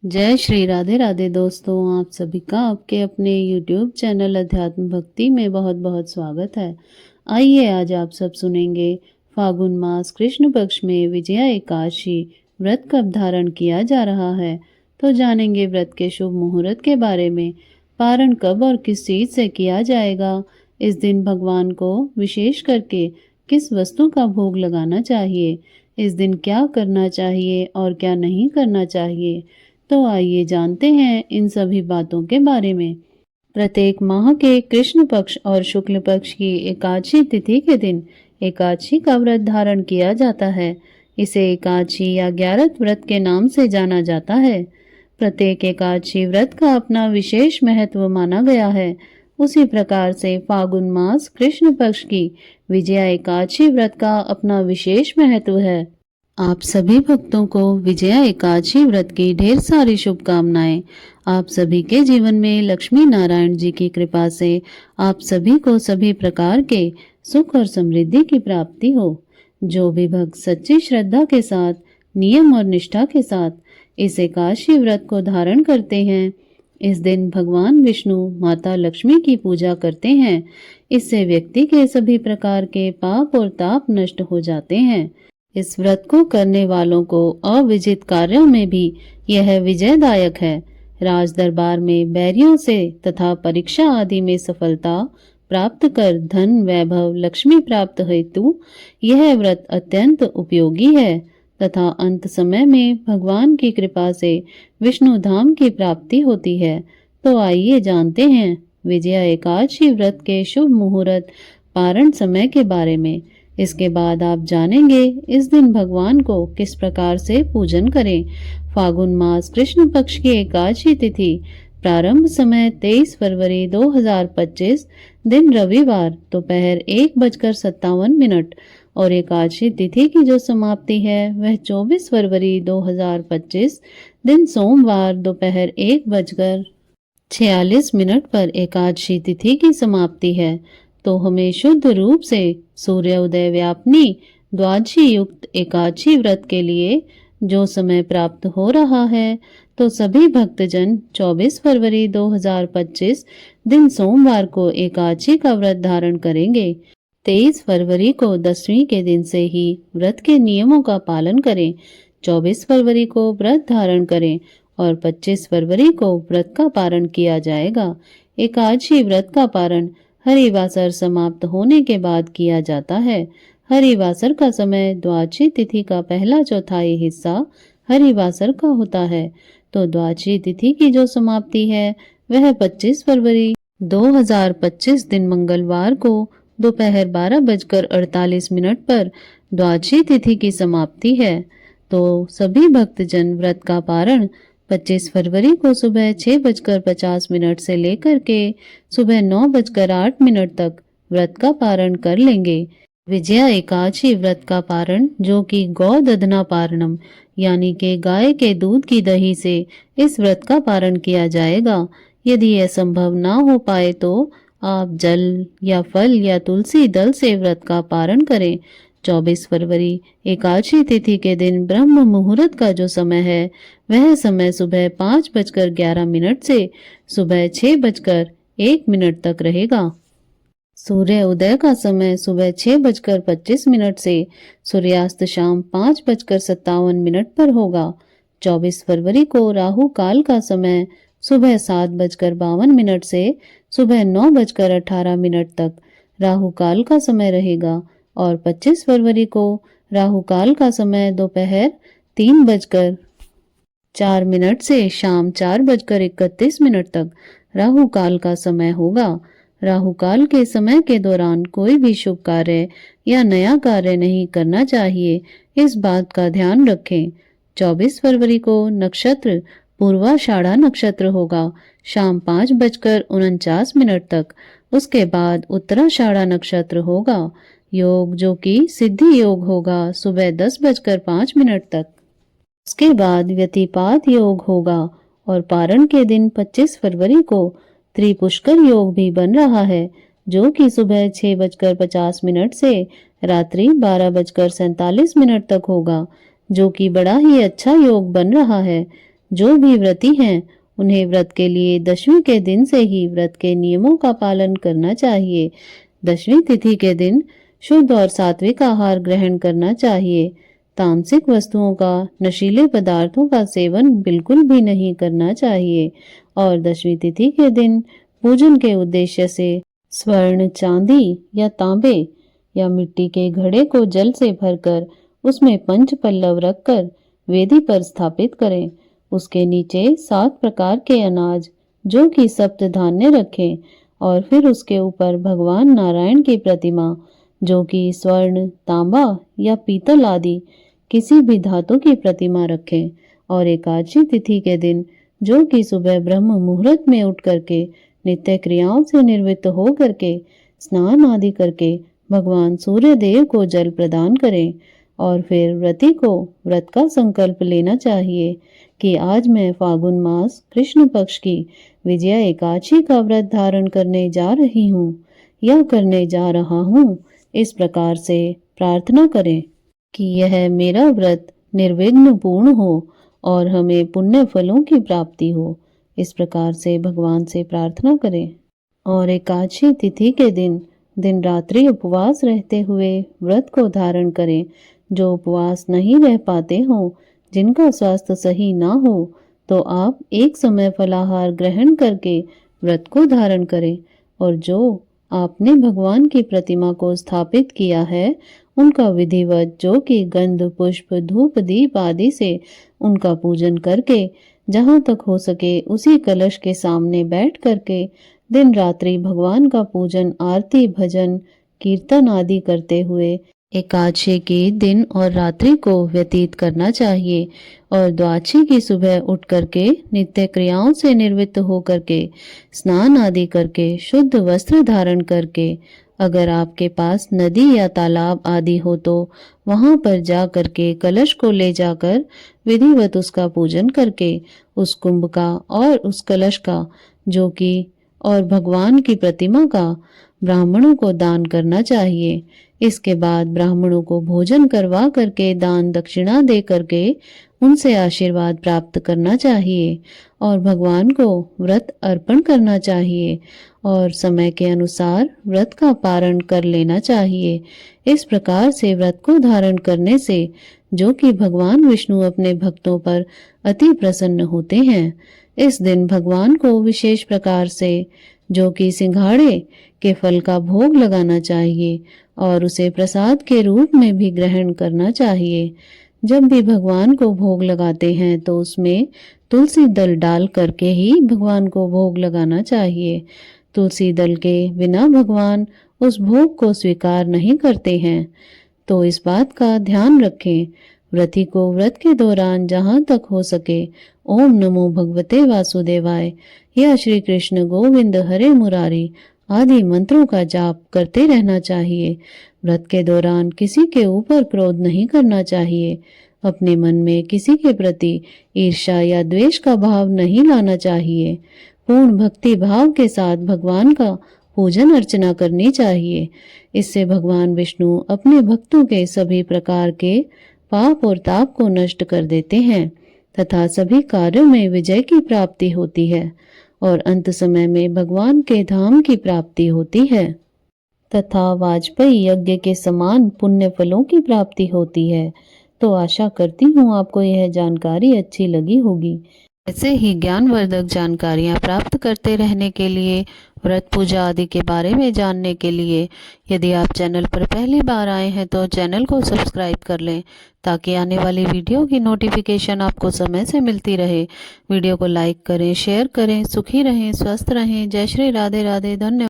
जय श्री राधे राधे दोस्तों, आप सभी का आपके अपने YouTube चैनल अध्यात्म भक्ति में बहुत बहुत स्वागत है। आइए आज आप सब सुनेंगे फागुन मास कृष्ण पक्ष में विजया एकादशी व्रत कब धारण किया जा रहा है। तो जानेंगे व्रत के शुभ मुहूर्त के बारे में। पारण कब और किस चीज से किया जाएगा। इस दिन भगवान को विशेष करके किस वस्तु का भोग लगाना चाहिए। इस दिन क्या करना चाहिए और क्या नहीं करना चाहिए। तो आइए जानते हैं इन सभी बातों के बारे में। प्रत्येक माह के कृष्ण पक्ष और शुक्ल पक्ष की एकादशी तिथि के दिन एकादशी का व्रत धारण किया जाता है। इसे एकादशी या ग्यारत व्रत के नाम से जाना जाता है। प्रत्येक एकादशी व्रत का अपना विशेष महत्व माना गया है। उसी प्रकार से फागुन मास कृष्ण पक्ष की विजया एकादशी व्रत का अपना विशेष महत्व है। आप सभी भक्तों को विजया एकादशी व्रत की ढेर सारी शुभकामनाएं। आप सभी के जीवन में लक्ष्मी नारायण जी की कृपा से आप सभी को सभी प्रकार के सुख और समृद्धि की प्राप्ति हो। जो भी भक्त सच्ची श्रद्धा के साथ, नियम और निष्ठा के साथ इस एकादशी व्रत को धारण करते हैं, इस दिन भगवान विष्णु, माता लक्ष्मी की पूजा करते हैं। इससे व्यक्ति के सभी प्रकार के पाप और ताप नष्ट हो जाते हैं। इस व्रत को करने वालों को अविजित कार्यों में भी यह विजयदायक है। राज दरबार में बैरियों से तथा परीक्षा आदि में सफलता प्राप्त कर धन, वैभव, लक्ष्मी प्राप्त हेतु यह व्रत अत्यंत उपयोगी है तथा अंत समय में भगवान की कृपा से विष्णु धाम की प्राप्ति होती है। तो आइए जानते हैं विजया एकादशी व्रत के शुभ मुहूर्त पारण समय के बारे में। इसके बाद आप जानेंगे इस दिन भगवान को किस प्रकार से पूजन करें। फागुन मास कृष्ण पक्ष की एकादशी तिथि प्रारंभ समय 23 फरवरी 2025 दिन रविवार दोपहर 1:57 और एकादशी तिथि की जो समाप्ति है वह 24 फरवरी 2025 दिन सोमवार दोपहर 1:46 पर एकादशी तिथि की समाप्ति है। तो हमें शुद्ध रूप से सूर्योदय व्यापनी द्वादशी युक्त एकादशी व्रत के लिए जो समय प्राप्त हो रहा है, तो सभी भक्तजन 24 फरवरी 2025 दिन सोमवार को एकादशी का व्रत धारण करेंगे। 23 फरवरी को दशमी के दिन से ही व्रत के नियमों का पालन करें। 24 फरवरी को व्रत धारण करें और 25 फरवरी को व्रत का पारण किया जाएगा। एकादशी व्रत का पारण हरिवासर समाप्त होने के बाद किया जाता है। हरिवासर का समय द्वादशी तिथि का पहला चौथाई हिस्सा हरिवासर का होता है। तो द्वादशी तिथि की जो समाप्ति है वह 25 फरवरी 2025 दिन मंगलवार को दोपहर 12:48 पर द्वादशी तिथि की समाप्ति है। तो सभी भक्तजन व्रत का पारण 25 फरवरी को सुबह 6:50 से लेकर के सुबह 9:08 तक व्रत का पारण कर लेंगे। विजया एकादशी व्रत का पारण जो कि गौ दधना पारणम यानी के गाय के दूध की दही से इस व्रत का पारण किया जाएगा। यदि यह संभव ना हो पाए तो आप जल या फल या तुलसी दल से व्रत का पारण करें। 24 फरवरी एकादशी तिथि के दिन ब्रह्म मुहूर्त का जो समय है वह समय सुबह 5:11 से सुबह 6:01 तक रहेगा। सूर्य उदय का समय सुबह 6:25 से सूर्यास्त शाम 5:57 पर होगा। 24 फरवरी को राहु काल का समय सुबह 7:52 से सुबह 9:18 तक राहु काल का समय रहेगा और 25 फरवरी को राहु काल का समय दोपहर 3:04 से शाम 4:31 तक राहु काल का समय होगा। राहु काल के समय के दौरान कोई भी शुभ कार्य या नया कार्य नहीं करना चाहिए, इस बात का ध्यान रखें। 24 फरवरी को नक्षत्र पूर्वाषाढ़ा नक्षत्र होगा शाम 5:49 तक। उसके बाद उत्तराषाढ़ा नक्षत्र होगा। योग जो कि सिद्धि योग होगा सुबह 10:05 तक। उसके बाद व्यतिपात योग होगा और पारण के दिन 25 फरवरी को त्रिपुष्कर योग भी बन रहा है जो कि सुबह 6:50 से रात्रि 12:47 तक होगा, जो कि बड़ा ही अच्छा योग बन रहा है। जो भी व्रती हैं उन्हें व्रत के लिए दशमी के दिन से ही व्रत के नियमों का पालन करना चाहिए। दशमी तिथि के दिन शुद्ध और सात्विक आहार ग्रहण करना चाहिए। तामसिक वस्तुओं का, नशीले पदार्थों का सेवन बिल्कुल भी नहीं करना चाहिए और दशमी तिथि के दिन पूजन के उद्देश्य से स्वर्ण, चांदी या तांबे या मिट्टी के घड़े को जल से भरकर उसमें पंच पल्लव रखकर वेदी पर स्थापित करें। उसके नीचे 7 प्रकार के अनाज जो कि सप्त धान्य रखें और फिर उसके ऊपर भगवान नारायण की प्रतिमा जो कि स्वर्ण, तांबा या पीतल आदि किसी भी धातु की प्रतिमा रखें और एकादशी तिथि के दिन जो कि सुबह ब्रह्म मुहूर्त में उठ करके नित्य क्रियाओं से निर्वृत्त हो करके स्नान आदि करके भगवान सूर्य देव को जल प्रदान करें और फिर व्रती को व्रत का संकल्प लेना चाहिए कि आज मैं फागुन मास कृष्ण पक्ष की विजया एकादशी का व्रत धारण करने जा रही हूँ या करने जा रहा हूँ। इस प्रकार से प्रार्थना करें कि यह मेरा व्रत निर्विघ्न पूर्ण हो और हमें पुण्य फलों की प्राप्ति हो। इस प्रकार से भगवान से प्रार्थना करें और एकादशी तिथि के दिन रात्रि उपवास रहते हुए व्रत को धारण करें। जो उपवास नहीं रह पाते हों, जिनका स्वास्थ्य सही ना हो, तो आप एक समय फलाहार ग्रहण करके व्रत को धारण करें और जो आपने भगवान की प्रतिमा को स्थापित किया है उनका विधिवत जो कि गंध, पुष्प, धूप, दीप आदि से उनका पूजन करके जहाँ तक हो सके उसी कलश के सामने बैठ करके दिन रात्रि भगवान का पूजन, आरती, भजन, कीर्तन आदि करते हुए एकादशी के दिन और रात्रि को व्यतीत करना चाहिए और द्वादशी की सुबह उठ करके नित्य क्रियाओं से निवृत्त हो करके स्नान आदि करके शुद्ध वस्त्र धारण करके अगर आपके पास नदी या तालाब आदि हो तो वहां पर जा करके कलश को ले जाकर विधिवत उसका पूजन करके उस कुंभ का और उस कलश का जो कि और भगवान की प्रतिमा का ब्राह्मणों को दान करना चाहिए। इसके बाद ब्राह्मणों को भोजन करवा करके दान दक्षिणा दे करके उनसे आशीर्वाद प्राप्त करना चाहिए और भगवान को व्रत अर्पण करना चाहिए और समय के अनुसार व्रत का पारण कर लेना चाहिए। इस प्रकार से व्रत को धारण करने से जो कि भगवान विष्णु अपने भक्तों पर अति प्रसन्न होते हैं। इस दिन भगवान को विशेष प्रकार से जो कि सिंघाड़े के फल का भोग लगाना चाहिए और उसे प्रसाद के रूप में भी ग्रहण करना चाहिए। जब भी भगवान को भोग लगाते हैं तो उसमें तुलसी दल डाल करके ही भगवान को भोग लगाना चाहिए। तुलसी दल के बिना भगवान उस भोग को स्वीकार नहीं करते हैं, तो इस बात का ध्यान रखें। व्रती को व्रत के दौरान जहाँ तक हो सके ओम नमो भगवते वासुदेवाय या श्री कृष्ण गोविंद हरे मुरारी आदि मंत्रों का जाप करते रहना चाहिए। व्रत के दौरान किसी के ऊपर क्रोध नहीं करना चाहिए। अपने मन में किसी के प्रति ईर्ष्या या द्वेष का भाव नहीं लाना चाहिए। पूर्ण भक्ति भाव के साथ भगवान का पूजन अर्चना करनी चाहिए। इससे भगवान विष्णु अपने भक्तों के सभी प्रकार के पाप और ताप को नष्ट कर देते हैं तथा सभी कार्यों में विजय की प्राप्ति होती है और अंत समय में भगवान के धाम की प्राप्ति होती है तथा वाजपेयी यज्ञ के समान पुण्य फलों की प्राप्ति होती है। तो आशा करती हूँ आपको यह जानकारी अच्छी लगी होगी। ऐसे ही ज्ञानवर्धक जानकारियाँ प्राप्त करते रहने के लिए, व्रत पूजा आदि के बारे में जानने के लिए यदि आप चैनल पर पहली बार आए हैं तो चैनल को सब्सक्राइब कर लें ताकि आने वाली वीडियो की नोटिफिकेशन आपको समय से मिलती रहे। वीडियो को लाइक करें, शेयर करें। सुखी रहें, स्वस्थ रहें। जय श्री राधे राधे। धन्यवाद।